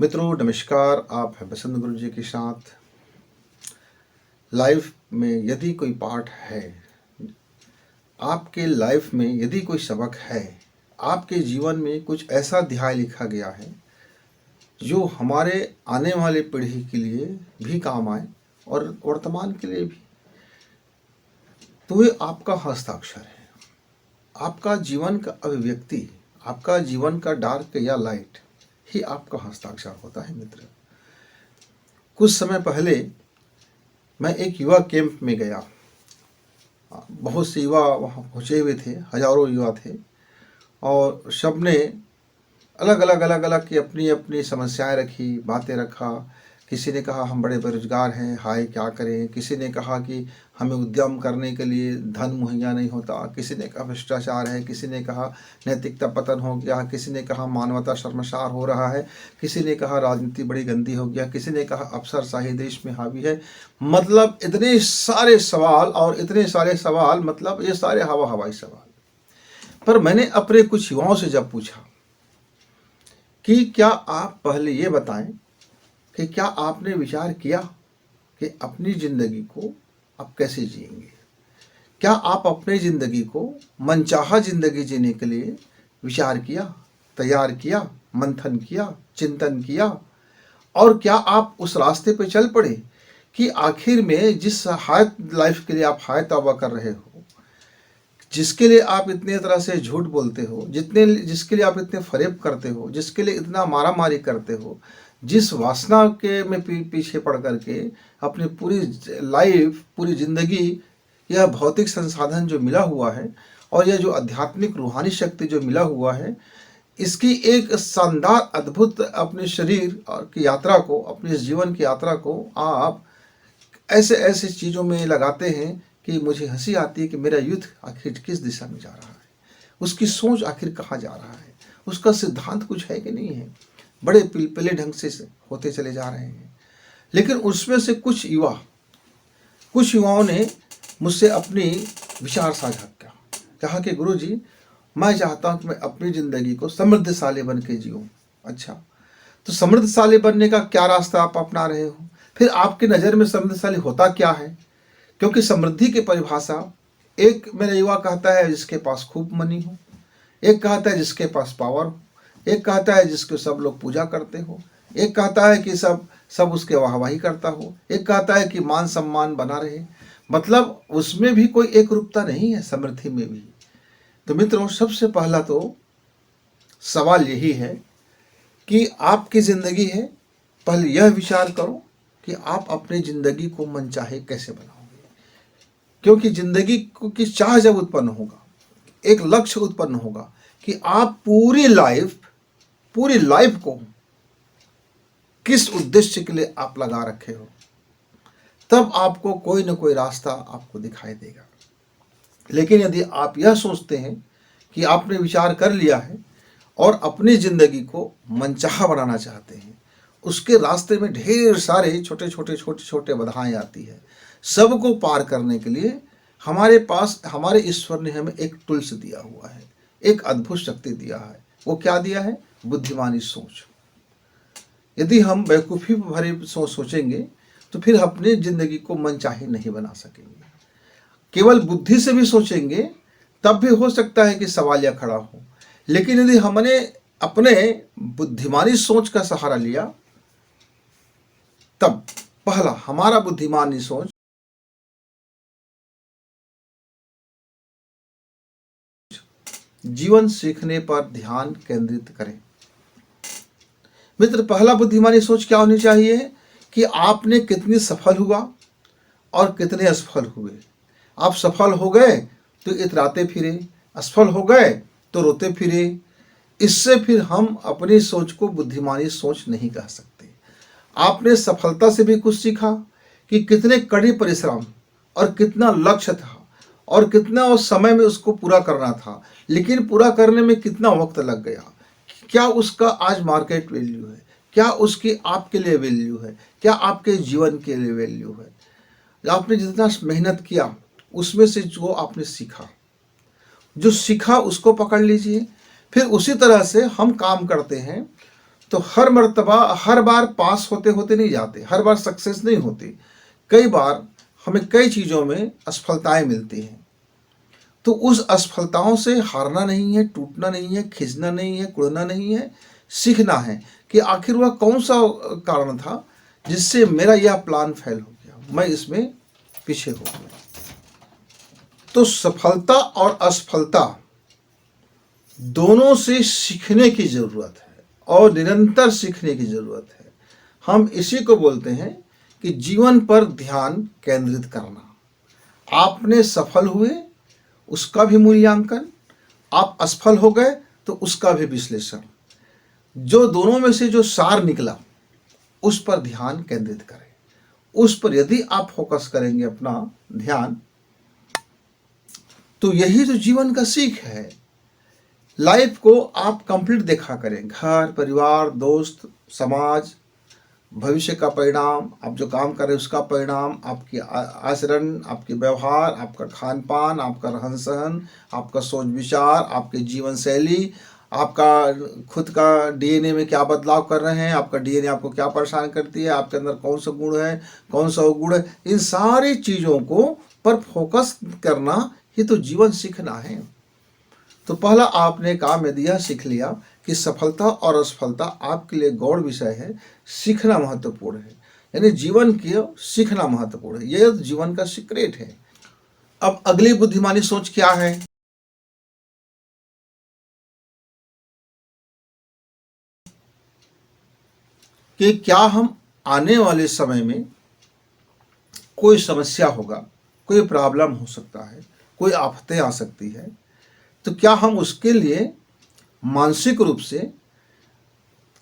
मित्रों नमस्कार। आप हैं बसंत गुरु जी के साथ। लाइफ में यदि कोई पाठ है, आपके लाइफ में यदि कोई सबक है, आपके जीवन में कुछ ऐसा अध्याय लिखा गया है जो हमारे आने वाले पीढ़ी के लिए भी काम आए और वर्तमान के लिए भी, तो ये आपका हस्ताक्षर है। आपका जीवन का अभिव्यक्ति, आपका जीवन का डार्क या लाइट ही आपका हस्ताक्षर होता है। मित्र, कुछ समय पहले मैं एक युवा कैंप में गया। बहुत से युवा वहाँ पहुँचे हुए थे, हजारों युवा थे और सब ने अलग अलग की अपनी अपनी समस्याएं रखी, बातें रखा। किसी ने कहा हम बड़े बेरोजगार हैं, हाय क्या करें। किसी ने कहा कि हमें उद्यम करने के लिए धन मुहैया नहीं होता। किसी ने कहा भ्रष्टाचार है। किसी ने कहा नैतिकता पतन हो गया। किसी ने कहा मानवता शर्मसार हो रहा है। किसी ने कहा राजनीति बड़ी गंदी हो गया। किसी ने कहा अफसरशाही देश में हावी है। मतलब इतने सारे सवाल और इतने सारे सवाल, मतलब ये सारे हवाई सवाल। पर मैंने अपने कुछ युवाओं से जब पूछा कि क्या आप पहले ये बताएं कि क्या आपने विचार किया कि अपनी ज़िंदगी को आप कैसे जिएंगे। क्या आप अपनी ज़िंदगी को मनचाहा ज़िंदगी जीने के लिए विचार किया, तैयार किया, मंथन किया, चिंतन किया, और क्या आप उस रास्ते पे चल पड़े कि आखिर में जिस हाय लाइफ के लिए आप हाय तौबा कर रहे हो, जिसके लिए आप इतने तरह से झूठ बोलते हो, जिसके लिए आप इतने फरेब करते हो, जिसके लिए इतना मारामारी करते हो, जिस वासना के में पीछे पड़ करके अपनी पूरी लाइफ, पूरी ज़िंदगी, यह भौतिक संसाधन जो मिला हुआ है और यह जो आध्यात्मिक रूहानी शक्ति जो मिला हुआ है, इसकी एक शानदार अद्भुत अपने शरीर और की यात्रा को, अपने जीवन की यात्रा को आप ऐसे ऐसे चीज़ों में लगाते हैं कि मुझे हंसी आती है कि मेरा युद्ध आखिर किस दिशा में जा रहा है, उसकी सोच आखिर कहाँ जा रहा है, उसका सिद्धांत कुछ है कि नहीं है। बड़े पिलपिले ढंग से होते चले जा रहे हैं। लेकिन उसमें से कुछ युवाओं ने मुझसे अपनी विचार साझा किया। कहा कि गुरु जी, मैं चाहता हूँ कि मैं अपनी ज़िंदगी को समृद्धशाली बन के जीऊँ। अच्छा, तो समृद्धशाली बनने का क्या रास्ता आप अपना रहे हो? फिर आपकी नज़र में समृद्धशाली होता क्या है? क्योंकि समृद्धि की परिभाषा, एक मेरा युवा कहता है जिसके पास खूब मनी हो, एक कहता है जिसके पास पावर हो, एक कहता है जिसको सब लोग पूजा करते हो, एक कहता है कि सब उसके वाहवाही करता हो, एक कहता है कि मान सम्मान बना रहे। मतलब उसमें भी कोई एक रूपता नहीं है, समृद्धि में भी। तो मित्रों, सबसे पहला तो सवाल यही है कि आपकी ज़िंदगी है, पहले यह विचार करो कि आप अपनी ज़िंदगी को मनचाहे कैसे बनाओगे। क्योंकि ज़िंदगी की चाह जब उत्पन्न होगा, एक लक्ष्य उत्पन्न होगा कि आप पूरी लाइफ को किस उद्देश्य के लिए आप लगा रखे हो, तब आपको कोई ना कोई रास्ता आपको दिखाई देगा। लेकिन यदि आप यह सोचते हैं कि आपने विचार कर लिया है और अपनी ज़िंदगी को मनचाहा बनाना चाहते हैं, उसके रास्ते में ढेर सारे छोटे छोटे बाधाएं आती है। सबको पार करने के लिए हमारे पास, हमारे ईश्वर ने हमें एक टूल्स दिया हुआ है, एक अद्भुत शक्ति दिया है। वो क्या दिया है? बुद्धिमानी सोच। यदि हम बेवकूफ़ी भरी सोचेंगे तो फिर अपनी ज़िंदगी को मनचाही नहीं बना सकेंगे। केवल बुद्धि से भी सोचेंगे तब भी हो सकता है कि सवालिया खड़ा हो। लेकिन यदि हमने अपने बुद्धिमानी सोच का सहारा लिया, तब पहला हमारा बुद्धिमानी सोच जीवन सीखने पर ध्यान केंद्रित करें। मित्र, पहला बुद्धिमानी सोच क्या होनी चाहिए कि आपने कितनी सफल हुआ और कितने असफल हुए। आप सफल हो गए तो इतराते फिरे, असफल हो गए तो रोते फिरे। इससे फिर हम अपनी सोच को बुद्धिमानी सोच नहीं कह सकते। आपने सफलता से भी कुछ सीखा कि कितने कड़ी परिश्रम और कितना लक्ष्य था और कितना उस समय में उसको पूरा करना था, लेकिन पूरा करने में कितना वक्त लग गया। क्या उसका आज मार्केट वैल्यू है? क्या उसकी आपके लिए वैल्यू है? क्या आपके जीवन के लिए वैल्यू है? आपने जितना मेहनत किया उसमें से जो आपने सीखा, जो सीखा उसको पकड़ लीजिए। फिर उसी तरह से हम काम करते हैं तो हर मर्तबा हर बार पास होते होते नहीं जाते, हर बार सक्सेस नहीं होती। कई बार हमें कई चीज़ों में असफलताएं मिलती हैं। तो उस असफलताओं से हारना नहीं है, टूटना नहीं है, खिंचना नहीं है, कुड़ना नहीं है, सीखना है कि आखिर वह कौन सा कारण था जिससे मेरा यह प्लान फेल हो गया, मैं इसमें पीछे हो गया। तो सफलता और असफलता दोनों से सीखने की ज़रूरत है और निरंतर सीखने की ज़रूरत है। हम इसी को बोलते हैं कि जीवन पर ध्यान केंद्रित करना। आपने सफल हुए उसका भी मूल्यांकन, आप असफल हो गए तो उसका भी विश्लेषण। जो दोनों में से जो सार निकला उस पर ध्यान केंद्रित करें। उस पर यदि आप फोकस करेंगे अपना ध्यान, तो यही तो जीवन का सीख है। लाइफ को आप कंप्लीट देखा करें, घर, परिवार, दोस्त, समाज, भविष्य का परिणाम, आप जो काम कर रहे हैं उसका परिणाम, आपकी आचरण, आपके व्यवहार, आपका खान पान, आपका रहन सहन, आपका सोच विचार, आपके जीवन शैली, आपका खुद का डीएनए में क्या बदलाव कर रहे हैं, आपका डीएनए आपको क्या परेशान करती है, आपके अंदर कौन सा गुण है, कौन सा अवगुण है, इन सारी चीज़ों को पर फोकस करना ही तो जीवन सीखना है। तो पहला आपने काम यदि यह सीख लिया कि सफलता और असफलता आपके लिए गौड़ विषय है, सीखना महत्वपूर्ण है, यानी जीवन की सीखना महत्वपूर्ण है, यह जीवन का सीक्रेट है। अब अगली बुद्धिमानी सोच क्या है कि क्या हम आने वाले समय में कोई समस्या होगा, कोई प्रॉब्लम हो सकता है, कोई आफतें आ सकती है, तो क्या हम उसके लिए मानसिक रूप से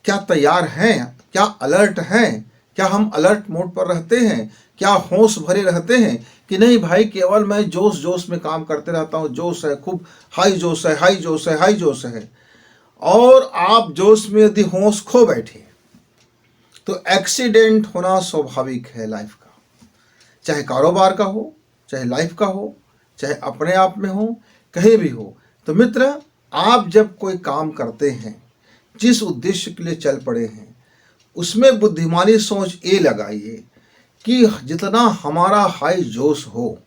क्या तैयार हैं, क्या अलर्ट हैं, क्या हम अलर्ट मोड पर रहते हैं, क्या होश भरे रहते हैं कि नहीं भाई केवल मैं जोश जोश में काम करते रहता हूँ, जोश है, खूब हाई जोश है, हाई जोश है, हाई जोश है, और आप जोश में यदि होश खो बैठे तो एक्सीडेंट होना स्वाभाविक है लाइफ का, चाहे कारोबार का हो, चाहे लाइफ का हो, चाहे अपने आप में हो, कहीं भी हो। तो मित्र, आप जब कोई काम करते हैं, जिस उद्देश्य के लिए चल पड़े हैं, उसमें बुद्धिमानी सोच ये लगाइए कि जितना हमारा हाई जोश हो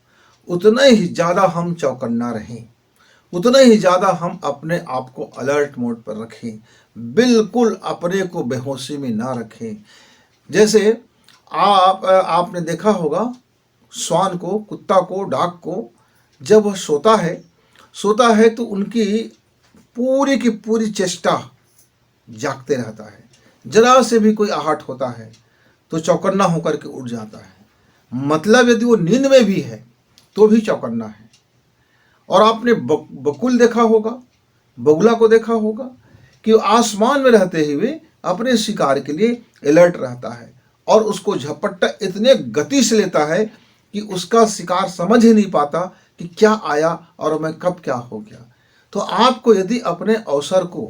उतना ही ज़्यादा हम चौकन्ना रहें, उतना ही ज़्यादा हम अपने आप को अलर्ट मोड पर रखें, बिल्कुल अपने को बेहोशी में ना रखें। जैसे आपने देखा होगा श्वान को, कुत्ता को, डाक को, जब वह सोता है तो उनकी पूरी की पूरी चेष्टा जागते रहता है, जरा से भी कोई आहट होता है तो चौकन्ना होकर के उठ जाता है। मतलब यदि वो नींद में भी है तो भी चौकन्ना है। और आपने बकुल देखा होगा, बगुला को देखा होगा कि वो आसमान में रहते हुए अपने शिकार के लिए अलर्ट रहता है और उसको झपट्टा इतने गति से लेता है कि उसका शिकार समझ ही नहीं पाता कि क्या आया और मैं कब क्या हो गया। तो आपको यदि अपने अवसर को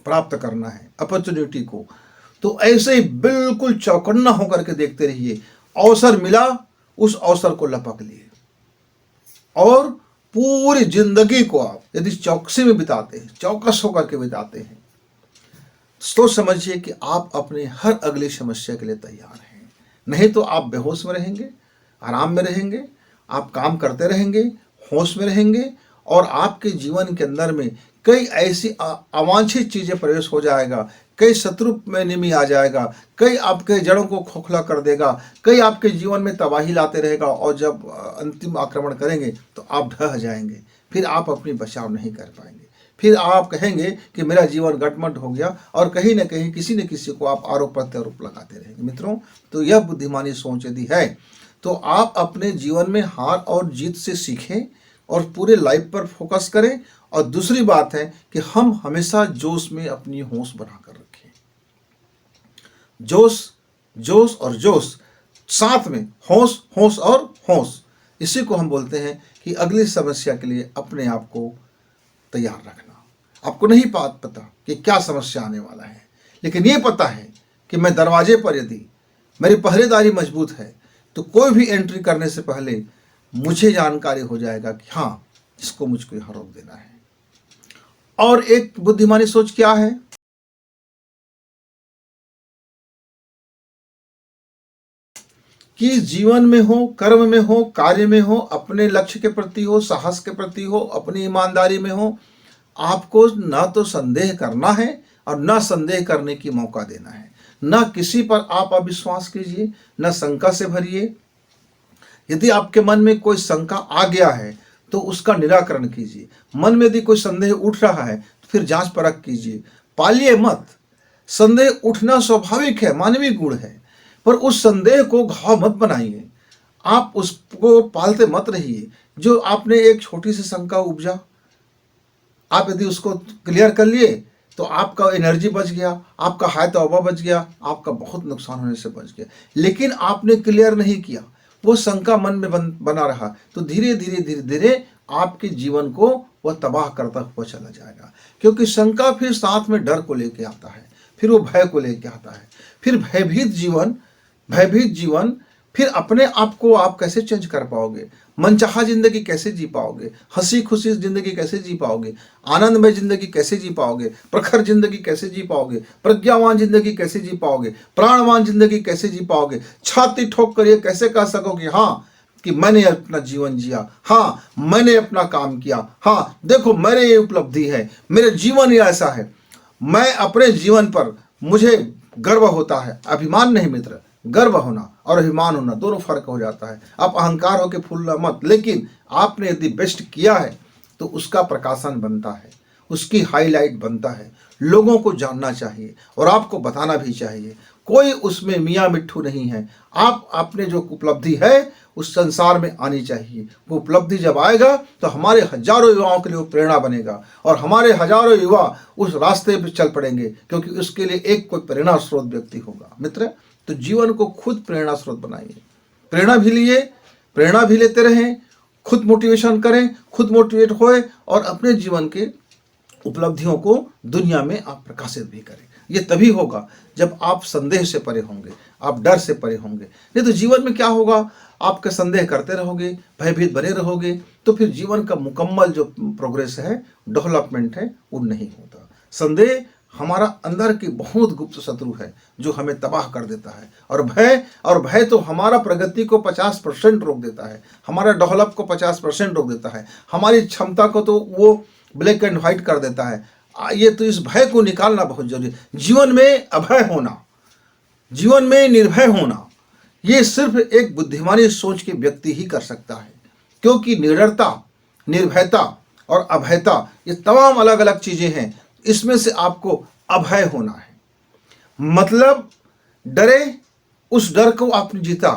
प्राप्त करना है, अपॉर्चुनिटी को, तो ऐसे ही बिल्कुल चौकन्ना होकर के देखते रहिए। अवसर मिला, उस अवसर को लपक लिए और पूरी जिंदगी को आप यदि चौकसी में बिताते हैं, चौकस होकर के बिताते हैं, तो समझिए कि आप अपने हर अगली समस्या के लिए तैयार हैं। नहीं तो आप बेहोश में रहेंगे, आराम में रहेंगे, आप काम करते रहेंगे, होश में रहेंगे, और आपके जीवन के अंदर में कई ऐसी अवांछित चीज़ें प्रवेश हो जाएगा, कई शत्रु में निमी आ जाएगा, कई आपके जड़ों को खोखला कर देगा, कई आपके जीवन में तबाही लाते रहेगा, और जब अंतिम आक्रमण करेंगे तो आप ढह जाएंगे, फिर आप अपनी बचाव नहीं कर पाएंगे, फिर आप कहेंगे कि मेरा जीवन गटमट हो गया, और कहीं ना कहीं किसी न किसी को आप आरोप प्रत्यारोप लगाते रहेंगे। मित्रों, तो यह बुद्धिमानी सोच यदि है तो आप अपने जीवन में हार और जीत से सीखें और पूरे लाइफ पर फोकस करें। और दूसरी बात है कि हम हमेशा जोश में अपनी होश बनाकर रखें। जोश, जोश और जोश, साथ में होश, होश और होश। इसी को हम बोलते हैं कि अगली समस्या के लिए अपने आप को तैयार रखना। आपको नहीं पता कि क्या समस्या आने वाला है, लेकिन ये पता है कि मैं दरवाजे पर यदि मेरी पहरेदारी मजबूत है तो कोई भी एंट्री करने से पहले मुझे जानकारी हो जाएगा कि हाँ, इसको मुझको यहाँ रोक देना है। और एक बुद्धिमानी सोच क्या है कि जीवन में हो, कर्म में हो, कार्य में हो, अपने लक्ष्य के प्रति हो, साहस के प्रति हो, अपनी ईमानदारी में हो, आपको ना तो संदेह करना है और ना संदेह करने की मौका देना है। ना किसी पर आप अविश्वास कीजिए, ना शंका से भरिए। यदि आपके मन में कोई शंका आ गया है तो उसका निराकरण कीजिए। मन में यदि कोई संदेह उठ रहा है तो फिर जांच परख कीजिए, पालिए मत। संदेह उठना स्वाभाविक है, मानवीय गुण है, पर उस संदेह को घाव मत बनाइए, आप उसको पालते मत रहिए। जो आपने एक छोटी सी शंका उपजा, आप यदि उसको क्लियर कर लिए तो आपका एनर्जी बच गया, आपका हाय तौबा बच गया, आपका बहुत नुकसान होने से बच गया। लेकिन आपने क्लियर नहीं किया, वो शंका मन में बना रहा, तो धीरे धीरे धीरे धीरे आपके जीवन को वह तबाह करता हुआ चला जाएगा। क्योंकि शंका फिर साथ में डर को लेके आता है, फिर वो भय को लेके आता है, फिर भयभीत जीवन फिर अपने आप को आप कैसे चेंज कर पाओगे? मनचाहा जिंदगी कैसे जी पाओगे? हंसी खुशी जिंदगी कैसे जी पाओगे? आनंदमय जिंदगी कैसे जी पाओगे? प्रखर जिंदगी कैसे जी पाओगे? प्रज्ञावान जिंदगी कैसे जी पाओगे? प्राणवान जिंदगी कैसे जी पाओगे? छाती ठोक कर ये कैसे कह सकोगे हाँ कि मैंने अपना जीवन जिया, हाँ मैंने अपना काम किया, हाँ देखो मेरे ये उपलब्धि है, मेरे जीवन ही ऐसा है। मैं अपने जीवन पर मुझे गर्व होता है। अभिमान नहीं मित्र, गर्व होना और अभिमान होना दोनों फर्क हो जाता है। आप अहंकार होकर फूलना मत, लेकिन आपने यदि बेस्ट किया है तो उसका प्रकाशन बनता है, उसकी हाईलाइट बनता है, लोगों को जानना चाहिए और आपको बताना भी चाहिए। कोई उसमें मियाँ मिट्ठू नहीं है। आप अपने जो उपलब्धि है उस संसार में आनी चाहिए। वो उपलब्धि जब आएगा तो हमारे हजारों युवाओं के लिए वो प्रेरणा बनेगा और हमारे हजारों युवा उस रास्ते पर चल पड़ेंगे, क्योंकि उसके लिए एक कोई प्रेरणा स्रोत व्यक्ति होगा। मित्र, तो जीवन को खुद प्रेरणा स्रोत बनाइए, प्रेरणा भी लिए, प्रेरणा भी लेते रहें, खुद मोटिवेशन करें, खुद मोटिवेट होए और अपने जीवन के उपलब्धियों को दुनिया में आप प्रकाशित भी करें। ये तभी होगा जब आप संदेह से परे होंगे, आप डर से परे होंगे। नहीं तो जीवन में क्या होगा, आपका संदेह करते रहोगे, भयभीत बने रहोगे, तो फिर जीवन का मुकम्मल जो प्रोग्रेस है, डेवलपमेंट है, वो नहीं होता। संदेह हमारा अंदर की बहुत गुप्त शत्रु है जो हमें तबाह कर देता है। और भय तो हमारा प्रगति को 50% रोक देता है, हमारा डेवलप को 50% रोक देता है, हमारी क्षमता को तो वो ब्लैक एंड व्हाइट कर देता है। ये तो इस भय को निकालना बहुत जरूरी है। जीवन में अभय होना, जीवन में निर्भय होना, ये सिर्फ एक बुद्धिमानी सोच के व्यक्ति ही कर सकता है। क्योंकि निडरता, निर्भयता और अभयता ये तमाम अलग अलग चीजें हैं। इसमें से आपको अभय होना है, मतलब डरे, उस डर को आपने जीता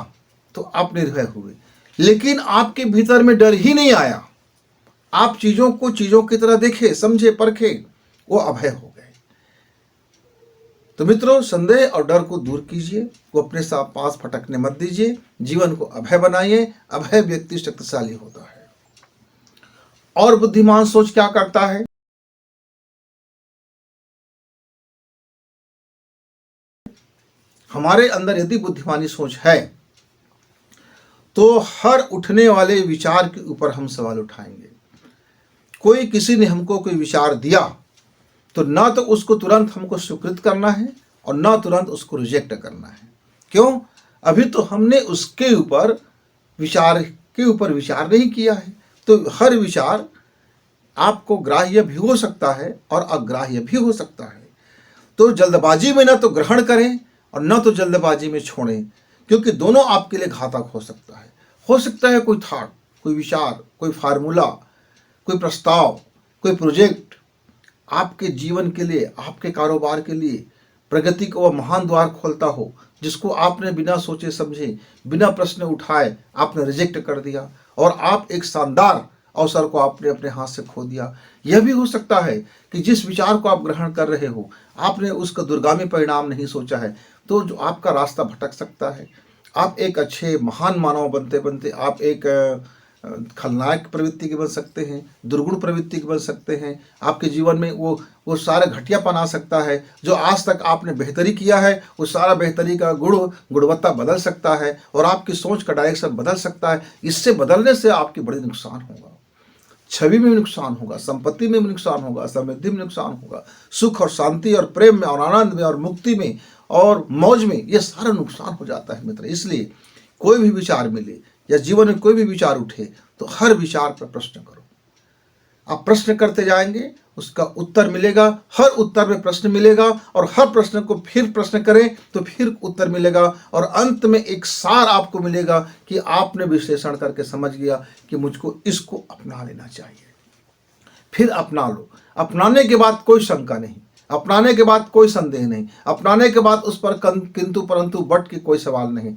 तो आप निर्भय हुए। लेकिन आपके भीतर में डर ही नहीं आया, आप चीजों को चीजों की तरह देखे, समझे, परखे, वो अभय हो गए। तो मित्रों, संदेह और डर को दूर कीजिए, वो अपने साथ पास फटकने मत दीजिए, जीवन को अभय बनाइए। अभय व्यक्ति शक्तिशाली होता है। और बुद्धिमान सोच क्या करता है? हमारे अंदर यदि बुद्धिमानी सोच है तो हर उठने वाले विचार के ऊपर हम सवाल उठाएंगे। कोई किसी ने हमको कोई विचार दिया तो ना तो उसको तुरंत हमको स्वीकृत करना है और ना तुरंत उसको रिजेक्ट करना है। क्यों? अभी तो हमने उसके ऊपर विचार नहीं किया है। तो हर विचार आपको ग्राह्य भी हो सकता है और अग्राह्य भी हो सकता है। तो जल्दबाजी में ना तो ग्रहण करें और न तो जल्दबाजी में छोड़ें, क्योंकि दोनों आपके लिए घातक हो सकता है। हो सकता है कोई थॉट, कोई विचार, कोई फार्मूला, कोई प्रस्ताव, कोई प्रोजेक्ट आपके जीवन के लिए, आपके कारोबार के लिए प्रगति को वह महान द्वार खोलता हो, जिसको आपने बिना सोचे समझे, बिना प्रश्न उठाए आपने रिजेक्ट कर दिया और आप एक शानदार अवसर को आपने अपने हाथ से खो दिया। यह भी हो सकता है कि जिस विचार को आप ग्रहण कर रहे हो आपने उसका दुर्गामी परिणाम नहीं सोचा है, तो जो आपका रास्ता भटक सकता है। आप एक अच्छे महान मानव बनते बनते आप एक खलनायक प्रवृत्ति के बन सकते हैं, दुर्गुण प्रवृत्ति के बन सकते हैं। आपके जीवन में वो सारा घटियापन आ सकता है। जो आज तक आपने बेहतरी किया है उस सारा बेहतरी का गुणवत्ता बदल सकता है और आपकी सोच का डायरेक्शन बदल सकता है। इससे बदलने से आपकी बड़ी नुकसान होगा, छवि में भी नुकसान होगा, संपत्ति में भी नुकसान होगा, समृद्धि में नुकसान होगा, सुख और शांति और प्रेम में और आनंद में और मुक्ति में और मौज में, ये सारा नुकसान हो जाता है मित्र। इसलिए कोई भी विचार मिले या जीवन में कोई भी विचार उठे तो हर विचार पर प्रश्न करो। आप प्रश्न करते जाएंगे, उसका उत्तर मिलेगा, हर उत्तर में प्रश्न मिलेगा और हर प्रश्न को फिर प्रश्न करें तो फिर उत्तर मिलेगा और अंत में एक सार आपको मिलेगा कि आपने विश्लेषण करके समझ गया कि मुझको इसको अपना लेना चाहिए। फिर अपना लो। अपनाने के बाद कोई शंका नहीं, अपनाने के बाद कोई संदेह नहीं, अपनाने के बाद उस पर किंतु परंतु बट की कोई सवाल नहीं।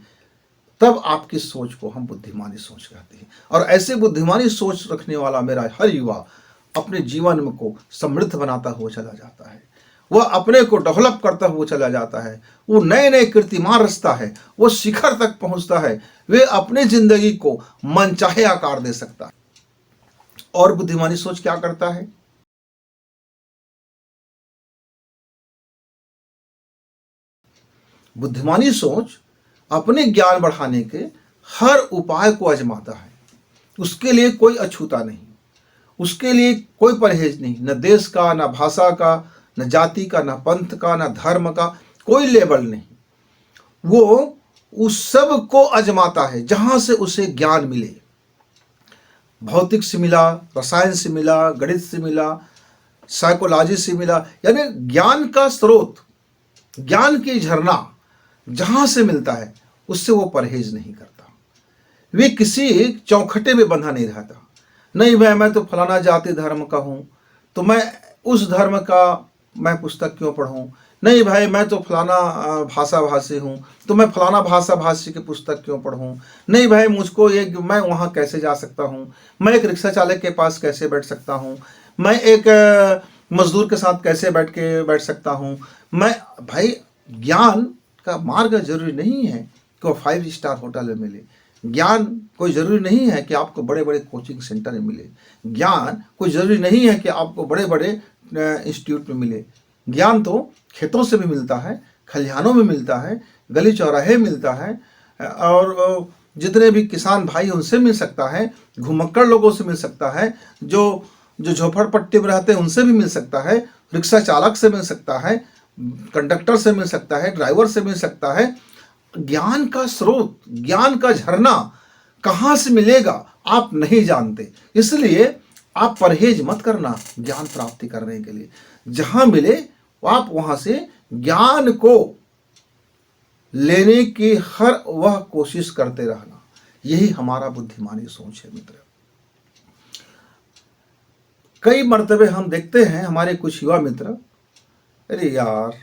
तब आपकी सोच को हम बुद्धिमानी सोच कहते हैं। और ऐसे बुद्धिमानी सोच रखने वाला मेरा हर युवा अपने जीवन को समृद्ध बनाता हुआ चला जाता है, वह अपने को डेवलप करता हुआ चला जाता है, वो नए नए कीर्तिमान रचता है, वो शिखर तक पहुंचता है, वे अपने जिंदगी को मनचाहे आकार दे सकता है। और बुद्धिमानी सोच क्या करता है? बुद्धिमानी सोच अपने ज्ञान बढ़ाने के हर उपाय को आजमाता है। उसके लिए कोई अछूता नहीं, उसके लिए कोई परहेज नहीं, न देश का, न भाषा का, न जाति का, न पंथ का, न धर्म का, कोई लेबल नहीं। वो उस सब को आजमाता है जहां से उसे ज्ञान मिले। भौतिक से मिला, रसायन से मिला, गणित से मिला, साइकोलॉजी से मिला, यानी ज्ञान का स्रोत, ज्ञान की झरना जहां से मिलता है उससे वो परहेज नहीं करता। वे किसी चौखटे में बंधा नहीं रहता। नहीं मैं तो फलाना जाति धर्म का हूँ तो मैं उस धर्म का मैं पुस्तक क्यों पढ़ूँ, नहीं भाई मैं तो फलाना भाषा भाषी हूँ तो मैं फलाना भाषा भाषी की पुस्तक क्यों पढ़ूँ, नहीं भाई मुझको ये मैं वहाँ कैसे जा सकता हूँ, मैं एक रिक्शा चालक के पास कैसे बैठ सकता हूँ, मैं एक मजदूर के साथ कैसे बैठ सकता हूँ। मैं भाई ज्ञान का मार्ग जरूरी नहीं है कि वो 5 स्टार होटल में मिले, ज्ञान कोई ज़रूरी नहीं है कि आपको बड़े बड़े कोचिंग सेंटर में मिले, ज्ञान कोई ज़रूरी नहीं है कि आपको बड़े बड़े इंस्टीट्यूट में मिले। ज्ञान तो खेतों से भी मिलता है, खलिहानों में मिलता है, गली चौराहे मिलता है, और जितने भी किसान भाई उनसे मिल सकता है, घुमक्कड़ लोगों से मिल सकता है, जो झोपड़पट्टी में रहते हैं उनसे भी मिल सकता है, रिक्शा चालक से मिल सकता है, कंडक्टर से मिल सकता है, ड्राइवर से मिल सकता है। ज्ञान का स्रोत, ज्ञान का झरना कहाँ से मिलेगा आप नहीं जानते, इसलिए आप परहेज मत करना ज्ञान प्राप्ति करने के लिए। जहां मिले आप वहां से ज्ञान को लेने की हर वह कोशिश करते रहना, यही हमारा बुद्धिमानी सोच है मित्र। कई मर्तबे हम देखते हैं हमारे कुछ युवा मित्र, अरे यार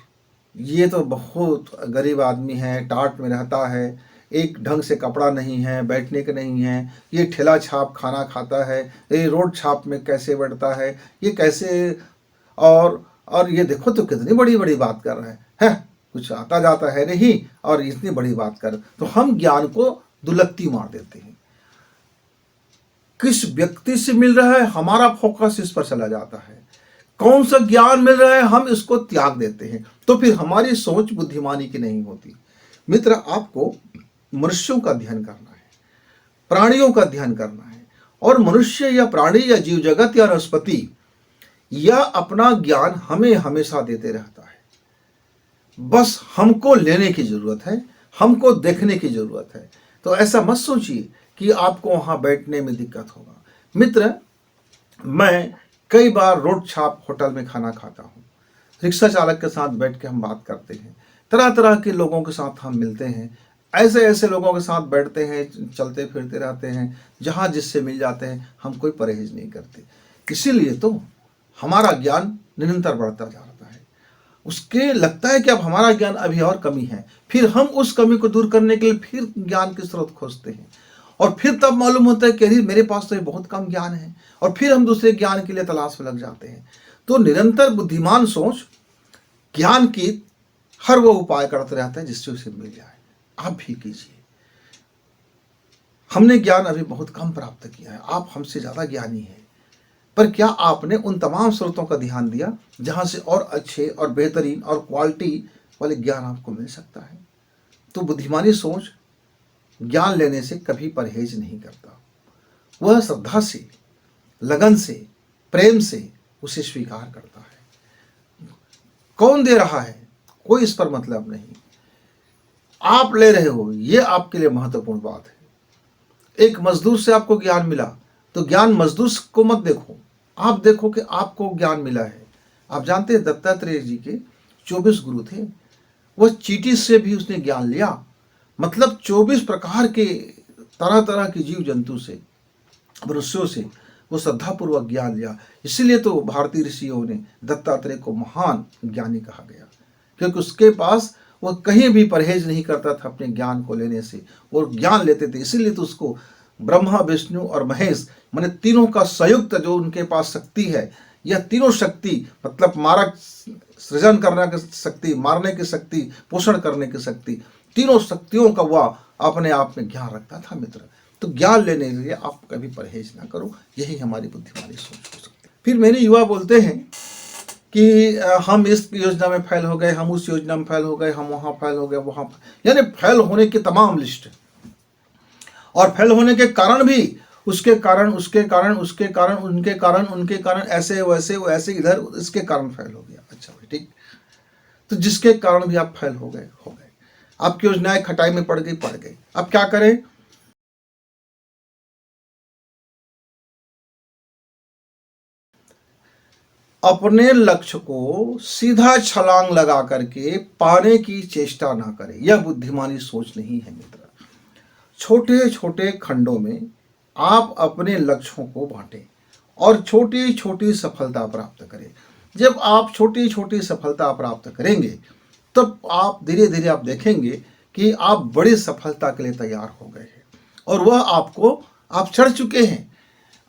ये तो बहुत गरीब आदमी है, टाट में रहता है, एक ढंग से कपड़ा नहीं है, बैठने का नहीं है, ये ठेला छाप खाना खाता है, ये रोड छाप में कैसे बैठता है, ये कैसे, और ये देखो तो कितनी बड़ी बड़ी बात कर रहा है, कुछ आता जाता है नहीं और इतनी बड़ी बात कर। तो हम ज्ञान को दुलत्ती मार देते हैं। किस व्यक्ति से मिल रहा है हमारा फोकस इस पर चला जाता है, कौन सा ज्ञान मिल रहा है हम इसको त्याग देते हैं, तो फिर हमारी सोच बुद्धिमानी की नहीं होती। मित्र, आपको मनुष्यों का ध्यान करना है, प्राणियों का ध्यान करना है, और मनुष्य या प्राणी या जीव जगत या वनस्पति यह अपना ज्ञान हमें हमेशा देते रहता है। बस हमको लेने की जरूरत है, हमको देखने की जरूरत है। तो ऐसा मत सोचिए कि आपको वहां बैठने में दिक्कत होगा। मित्र, मैं कई बार रोड छाप होटल में खाना खाता हूँ, रिक्शा चालक के साथ बैठ के हम बात करते हैं, तरह तरह के लोगों के साथ हम मिलते हैं, ऐसे ऐसे लोगों के साथ बैठते हैं, चलते फिरते रहते हैं, जहाँ जिससे मिल जाते हैं हम कोई परहेज नहीं करते। इसीलिए तो हमारा ज्ञान निरंतर बढ़ता जा रहा है। उसके लगता है कि अब हमारा ज्ञान अभी और कमी है, फिर हम उस कमी को दूर करने के लिए फिर ज्ञान के स्रोत खोजते हैं, और फिर तब मालूम होता है कि अरे मेरे पास तो ये बहुत कम ज्ञान है, और फिर हम दूसरे ज्ञान के लिए तलाश में लग जाते हैं। तो निरंतर बुद्धिमान सोच ज्ञान की हर वो उपाय करते रहता है जिससे उसे मिल जाए। आप भी कीजिए। हमने ज्ञान अभी बहुत कम प्राप्त किया है, आप हमसे ज़्यादा ज्ञानी हैं, पर क्या आपने उन तमाम स्रोतों का ध्यान दिया जहाँ से और अच्छे और बेहतरीन और क्वालिटी वाले ज्ञान आपको मिल सकता है? तो बुद्धिमानी सोच ज्ञान लेने से कभी परहेज नहीं करता, वह श्रद्धा से, लगन से, प्रेम से उसे स्वीकार करता है। कौन दे रहा है कोई इस पर मतलब नहीं, आप ले रहे हो, ये आपके लिए महत्वपूर्ण बात है। एक मजदूर से आपको ज्ञान मिला, तो ज्ञान मजदूर को मत देखो, आप देखो कि आपको ज्ञान मिला है। आप जानते हैं दत्तात्रेय जी के 24 गुरु थे, वह चींटी से भी उसने ज्ञान लिया। मतलब 24 प्रकार के तरह तरह के जीव जंतु से, मनुष्यों से वो श्रद्धापूर्वक ज्ञान लिया। इसीलिए तो भारतीय ऋषियों ने दत्तात्रेय को महान ज्ञानी कहा गया, क्योंकि उसके पास वह कहीं भी परहेज नहीं करता था अपने ज्ञान को लेने से, और ज्ञान लेते थे। इसीलिए तो उसको ब्रह्मा विष्णु और महेश माने तीनों का संयुक्त जो उनके पास शक्ति है, यह तीनों शक्ति मतलब मारक सृजन करने की शक्ति, मारने की शक्ति, पोषण करने की शक्ति, तीनों शक्तियों का वह अपने आप में ज्ञान रखता था मित्र। तो ज्ञान लेने के लिए आप कभी परहेज ना करो, यही हमारी बुद्धिमानी सोच हो सकती है। फिर मेरे युवा बोलते हैं कि हम इस योजना में फेल हो गए, हम उस योजना में फेल हो गए, हम वहाँ फेल हो गए, वहाँ, यानी फेल होने की तमाम लिस्ट, और फेल होने के कारण भी उसके कारण, उसके कारण, उसके कारण, उनके कारण, उनके कारण, ऐसे वैसे वैसे, इधर इसके कारण फेल हो गया। अच्छा भाई ठीक, तो जिसके कारण भी आप फेल हो गए, हो गए। आपकी योजनाएं खटाई में पड़ गई, पड़ गई। अब क्या करें? अपने लक्ष्य को सीधा छलांग लगा करके पाने की चेष्टा ना करें, यह बुद्धिमानी सोच नहीं है मित्र। छोटे छोटे खंडों में आप अपने लक्ष्यों को बांटें और छोटी छोटी सफलता प्राप्त करें। जब आप छोटी छोटी सफलता प्राप्त करेंगे, तब आप धीरे धीरे आप देखेंगे कि आप बड़ी सफलता के लिए तैयार हो गए हैं, और वह आपको, आप चढ़ चुके हैं।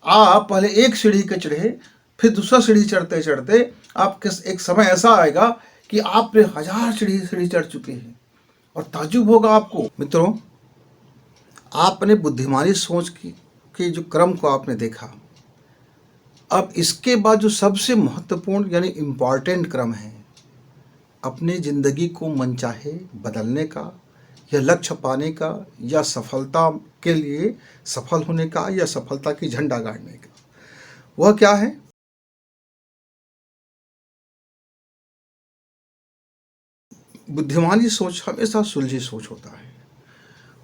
आप पहले एक सीढ़ी के चढ़े, फिर दूसरा सीढ़ी चढ़ते चढ़ते आप एक समय ऐसा आएगा कि आपने 1000 सीढ़ी चढ़ चुके हैं, और ताज्जुब होगा आपको। मित्रों, आपने बुद्धिमानी सोच के जो क्रम को आपने देखा, अब इसके बाद जो सबसे महत्वपूर्ण यानी इम्पॉर्टेंट क्रम है अपनी ज़िंदगी को मनचाहे बदलने का, या लक्ष्य पाने का, या सफलता के लिए सफल होने का, या सफलता की झंडा गाड़ने का, वह क्या है? बुद्धिमानी सोच हमेशा सुलझी सोच होता है।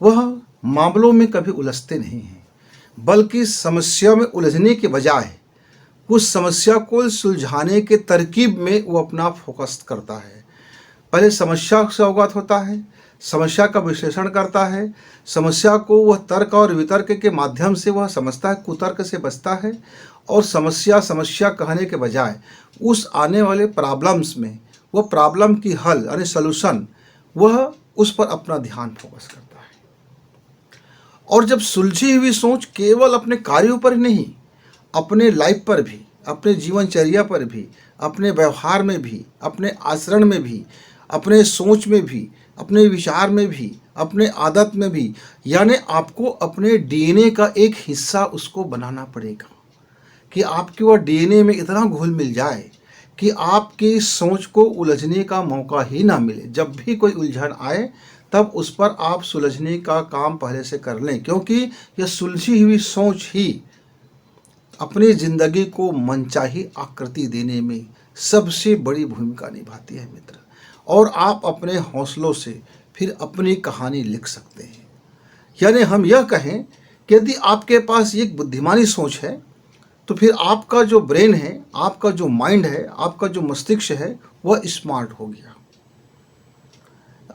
वह मामलों में कभी उलझते नहीं हैं, बल्कि समस्या में उलझने के बजाय उस समस्या को सुलझाने के तरकीब में वो अपना फोकस करता है। पहले समस्या से अवगत होता है, समस्या का विश्लेषण करता है, समस्या को वह तर्क और वितर्क के माध्यम से वह समझता है, कुतर्क से बचता है, और समस्या कहने के बजाय उस आने वाले प्रॉब्लम्स में वह प्रॉब्लम की हल यानी सलूशन, वह उस पर अपना ध्यान फोकस करता है। और जब सुलझी हुई सोच केवल अपने कार्यों पर नहीं, अपने लाइफ पर भी, अपने जीवनचर्या पर भी, अपने व्यवहार में भी, अपने आचरण में भी, अपने सोच में भी, अपने विचार में भी, अपने आदत में भी, यानी आपको अपने डीएनए का एक हिस्सा उसको बनाना पड़ेगा कि आपके वह डीएनए में इतना घुल मिल जाए कि आपकी सोच को उलझने का मौका ही ना मिले। जब भी कोई उलझन आए तब उस पर आप सुलझने का काम पहले से कर लें, क्योंकि यह सुलझी हुई सोच ही अपनी ज़िंदगी को मनचाही आकृति देने में सबसे बड़ी भूमिका निभाती है मित्र। और आप अपने हौसलों से फिर अपनी कहानी लिख सकते हैं। यानी हम यह कहें कि यदि आपके पास एक बुद्धिमानी सोच है, तो फिर आपका जो ब्रेन है, आपका जो माइंड है, आपका जो मस्तिष्क है, वह स्मार्ट हो गया।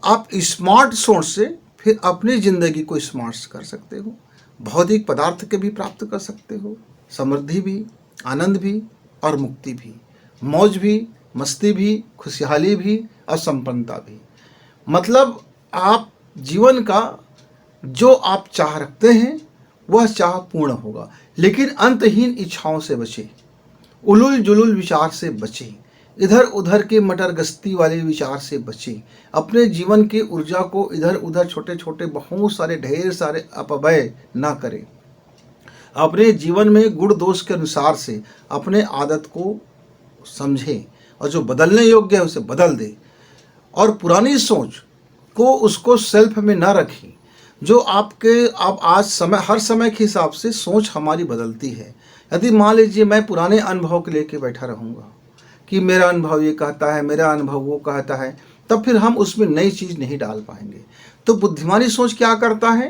आप स्मार्ट सोच से फिर अपनी ज़िंदगी को स्मार्ट कर सकते हो, भौतिक पदार्थ के भी प्राप्त कर सकते हो, समृद्धि भी, आनंद भी और मुक्ति भी, मौज भी, मस्ती भी, खुशहाली भी और संपन्नता भी। मतलब आप जीवन का जो आप चाह रखते हैं वह चाह पूर्ण होगा, लेकिन अंतहीन इच्छाओं से बचें, उलूल जुलूल विचार से बचें, इधर उधर के मटरगस्ती वाले विचार से बचें। अपने जीवन की ऊर्जा को इधर उधर छोटे छोटे बहुत सारे ढेर सारे अपव्यय ना करें। अपने जीवन में गुण दोष के अनुसार से अपने आदत को समझें, और जो बदलने योग्य है उसे बदल दें, और पुरानी सोच को उसको सेल्फ में ना रखें। जो आप आज समय, हर समय के हिसाब से सोच हमारी बदलती है। यदि मान लीजिए मैं पुराने अनुभव को लेके बैठा रहूँगा कि मेरा अनुभव ये कहता है, मेरा अनुभव वो कहता है, तब फिर हम उसमें नई चीज़ नहीं डाल पाएंगे। तो बुद्धिमानी सोच क्या करता है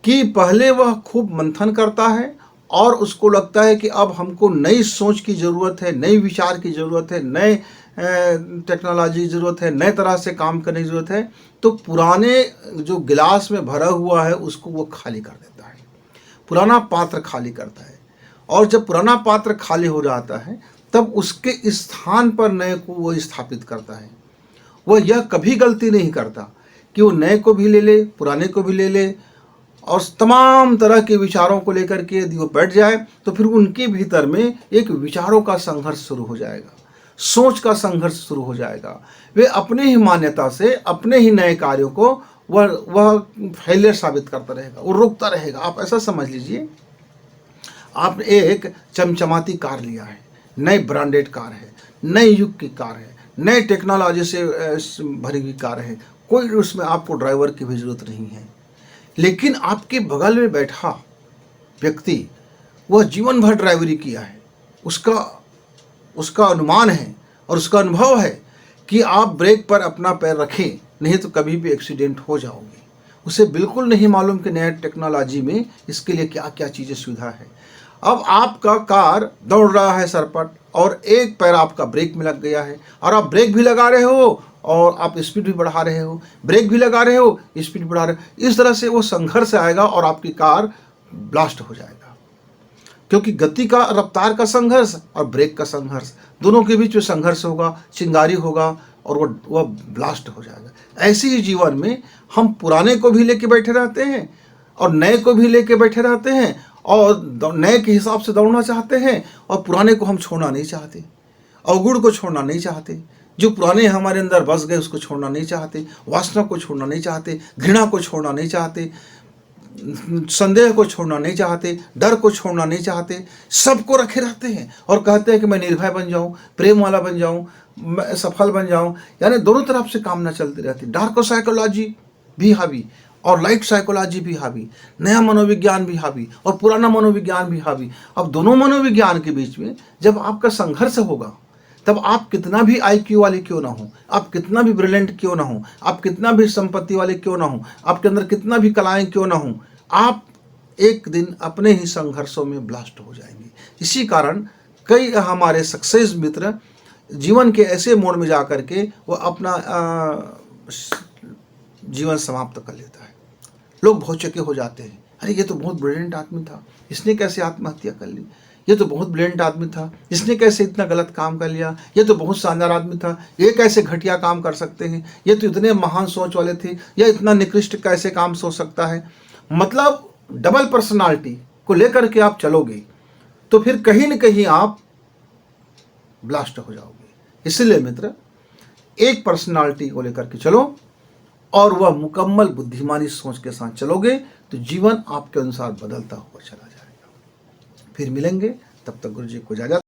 कि पहले वह खूब मंथन करता है और उसको लगता है कि अब हमको नई सोच की ज़रूरत है, नई विचार की ज़रूरत है, नए टेक्नोलॉजी की ज़रूरत है, नए तरह से काम करने की ज़रूरत है। तो पुराने जो गिलास में भरा हुआ है उसको वो खाली कर देता है, पुराना पात्र खाली करता है। और जब पुराना पात्र खाली हो जाता है तब उसके स्थान पर नए को वो स्थापित करता है। वह यह कभी गलती नहीं करता कि वो नए को भी ले ले, पुराने को भी ले ले और तमाम तरह के विचारों को लेकर के यदि वो बैठ जाए तो फिर उनके भीतर में एक विचारों का संघर्ष शुरू हो जाएगा, सोच का संघर्ष शुरू हो जाएगा। वे अपने ही मान्यता से अपने ही नए कार्यों को वह फेलियर साबित करता रहेगा, वो रोकता रहेगा। आप ऐसा समझ लीजिए, आपने एक चमचमाती कार लिया है, नई ब्रांडेड कार है, नए युग की कार है, नए टेक्नोलॉजी से भरी हुई कार है, कोई उसमें आपको ड्राइवर की भी ज़रूरत नहीं है। लेकिन आपके बगल में बैठा व्यक्ति वह जीवन भर ड्राइवरी किया है, उसका अनुमान है और उसका अनुभव है कि आप ब्रेक पर अपना पैर रखें नहीं तो कभी भी एक्सीडेंट हो जाओगे। उसे बिल्कुल नहीं मालूम कि नया टेक्नोलॉजी में इसके लिए क्या क्या चीज़ें सुविधा है। अब आपका कार दौड़ रहा है सरपट और एक पैर आपका ब्रेक में लग गया है और आप ब्रेक भी लगा रहे हो और आप स्पीड भी बढ़ा रहे हो, ब्रेक भी लगा रहे हो, स्पीड बढ़ा रहे हो। इस तरह से वो संघर्ष आएगा और आपकी कार ब्लास्ट हो जाएगा, क्योंकि गति का, रफ्तार का संघर्ष और ब्रेक का संघर्ष, दोनों के बीच में संघर्ष होगा, चिंगारी होगा और वह ब्लास्ट हो जाएगा। ऐसे ही जीवन में हम पुराने को भी लेके बैठे रहते हैं और नए को भी लेके बैठे रहते हैं और नए के हिसाब से दौड़ना चाहते हैं और पुराने को हम छोड़ना नहीं चाहते, अवगुण को छोड़ना नहीं चाहते, जो पुराने हमारे अंदर बस गए उसको छोड़ना नहीं चाहते, वासना को छोड़ना नहीं चाहते, घृणा को छोड़ना नहीं चाहते, संदेह को छोड़ना नहीं चाहते, डर को छोड़ना नहीं चाहते, सबको रखे रहते हैं और कहते हैं कि मैं निर्भय बन जाऊं, प्रेम वाला बन जाऊं, मैं सफल बन जाऊं। यानी दोनों तरफ से कामना चलती रहती। डार्क साइकोलॉजी भी हावी और लाइट साइकोलॉजी भी हावी, नया मनोविज्ञान भी हावी और पुराना मनोविज्ञान भी हावी। अब दोनों मनोविज्ञान के बीच में जब आपका संघर्ष होगा तब आप कितना भी IQ वाले क्यों ना हो, आप कितना भी ब्रिलियंट क्यों ना हो, आप कितना भी संपत्ति वाले क्यों ना हो, आपके अंदर कितना भी कलाएं क्यों ना हो, आप एक दिन अपने ही संघर्षों में ब्लास्ट हो जाएंगे। इसी कारण कई हमारे सक्सेस मित्र जीवन के ऐसे मोड़ में जा कर के वो अपना जीवन समाप्त कर लेता है। लोग भौचक्के हो जाते हैं, अरे ये तो बहुत ब्रिलियंट आदमी था, इसने कैसे आत्महत्या कर ली, ये तो बहुत ब्रिलियंट आदमी था, इसने कैसे इतना गलत काम कर लिया, ये तो बहुत शानदार आदमी था, ये कैसे घटिया काम कर सकते हैं, ये तो इतने महान सोच वाले थे, या इतना निकृष्ट कैसे काम सोच सकता है। मतलब डबल पर्सनालिटी को लेकर के आप चलोगे तो फिर कहीं न कहीं आप ब्लास्ट हो जाओगे। इसलिए मित्र, एक पर्सनालिटी को लेकर के चलो और वह मुकम्मल बुद्धिमानी सोच के साथ चलोगे तो जीवन आपके अनुसार बदलता हुआ चला जाएगा। फिर मिलेंगे, तब तक गुरु जी को इजाजत।